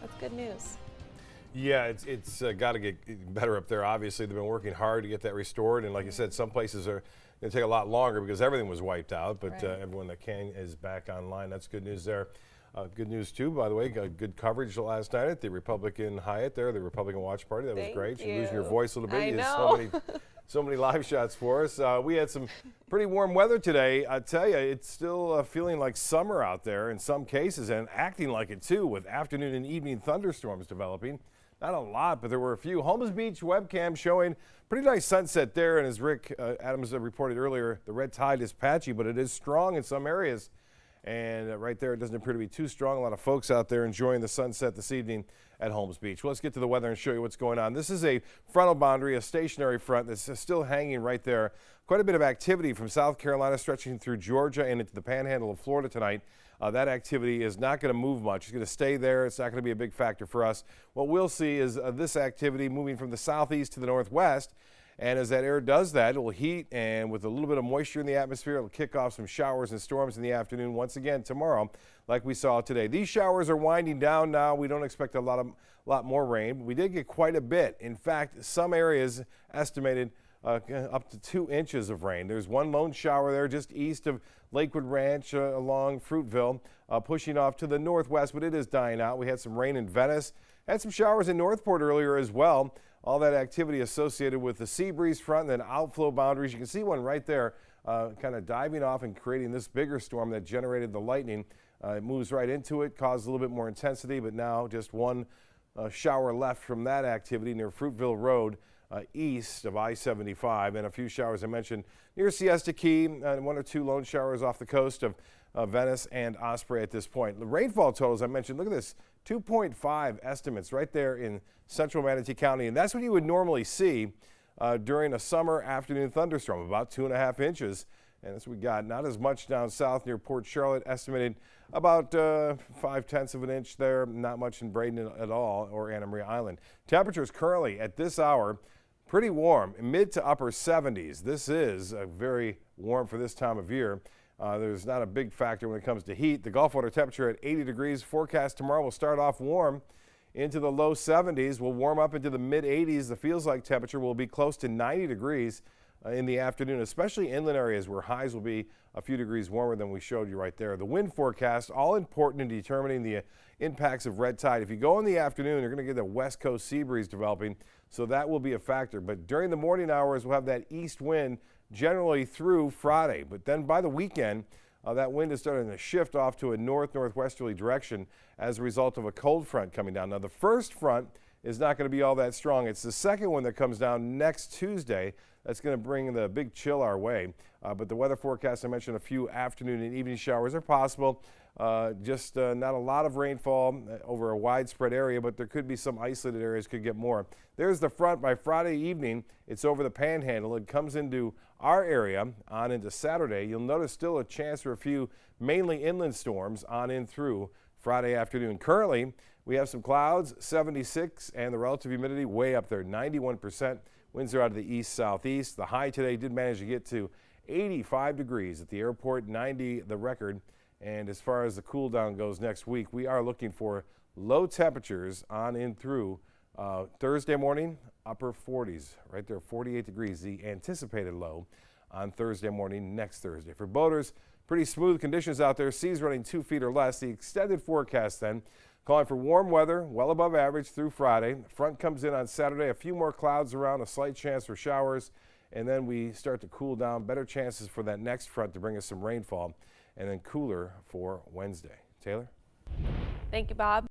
That's good news. Yeah, it's got to get better up there. Obviously, they've been working hard to get that restored, and like you said, some places are going to take a lot longer because everything was wiped out. But Right. everyone that can is back online. That's good news there. Good news too, by the way. Got good coverage last night at the Republican Hyatt there, the Republican Watch Party. That was Thank great. You're losing you. your voice a little bit. I You had know. so many live shots for us. We had some pretty warm weather today. I tell you, it's still feeling like summer out there in some cases, and acting like it too, with afternoon and evening thunderstorms developing. Not a lot, but there were a few. Holmes Beach webcam showing pretty nice sunset there, and as Rick Adams reported earlier, the red tide is patchy, but it is strong in some areas. And right there, it doesn't appear to be too strong. A lot of folks out there enjoying the sunset this evening at Holmes Beach. Well, let's get to the weather and show you what's going on. This is a frontal boundary, a stationary front that's still hanging right there. Quite a bit of activity from South Carolina stretching through Georgia and into the panhandle of Florida tonight. That activity is not going to move much. It's going to stay there. It's not going to be a big factor for us. What we'll see is this activity moving from the southeast to the northwest. And as that air does that, it will heat, and with a little bit of moisture in the atmosphere, it will kick off some showers and storms in the afternoon once again tomorrow, like we saw today. These showers are winding down now. We don't expect a lot more rain, but we did get quite a bit. In fact, some areas estimated up to 2 inches of rain. There's one lone shower there just east of Lakewood Ranch along Fruitville, pushing off to the northwest, but it is dying out. We had some rain in Venice, had some showers in Northport earlier as well. All that activity associated with the sea breeze front and then outflow boundaries. You can see one right there kind of diving off and creating this bigger storm that generated the lightning. It moves right into it, caused a little bit more intensity, but now just one shower left from that activity near Fruitville Road east of I-75, and a few showers I mentioned near Siesta Key, and 1 or 2 lone showers off the coast of Venice and Osprey at this point. The rainfall totals I mentioned, look at this, 2.5 estimates right there in central Manatee County, and that's what you would normally see during a summer afternoon thunderstorm, about 2.5 inches. And that's what we got. Not as much down south near Port Charlotte, estimated about 0.5 of an inch there. Not much in Braden at all, or Anna Maria Island. Temperatures currently at this hour, pretty warm, mid to upper 70s. This is very warm for this time of year. There's not a big factor when it comes to heat. The Gulf water temperature at 80 degrees. Forecast tomorrow will start off warm into the low 70s. We'll warm up into the mid 80s. The feels like temperature will be close to 90 degrees in the afternoon, especially inland areas where highs will be a few degrees warmer than we showed you right there. The wind forecast, all important in determining the impacts of red tide. If you go in the afternoon, you're going to get a west coast sea breeze developing, so that will be a factor. But during the morning hours, we'll have that east wind generally through Friday. But then by the weekend, that wind is starting to shift off to a northwesterly direction as a result of a cold front coming down. Now, the first front is not going to be all that strong. It's the second one that comes down next Tuesday that's going to bring the big chill our way. But the weather forecast, I mentioned a few afternoon and evening showers are possible. Just not a lot of rainfall over a widespread area, but there could be some isolated areas could get more. There's the front. By Friday evening, it's over the panhandle. It comes into our area on into Saturday. You'll notice still a chance for a few mainly inland storms on in through Friday afternoon. Currently, we have some clouds, 76, and the relative humidity way up there, 91%. Winds are out of the east-southeast. The high today did manage to get to 85 degrees at the airport, 90 the record. And as far as the cool down goes next week, we are looking for low temperatures on in through Thursday morning, upper 40s, right there, 48 degrees, the anticipated low on Thursday morning next Thursday. For boaters, pretty smooth conditions out there, seas running 2 feet or less. The extended forecast then, calling for warm weather, well above average through Friday. Front comes in on Saturday, a few more clouds around, a slight chance for showers, and then we start to cool down. Better chances for that next front to bring us some rainfall, and then cooler for Wednesday. Taylor? Thank you, Bob.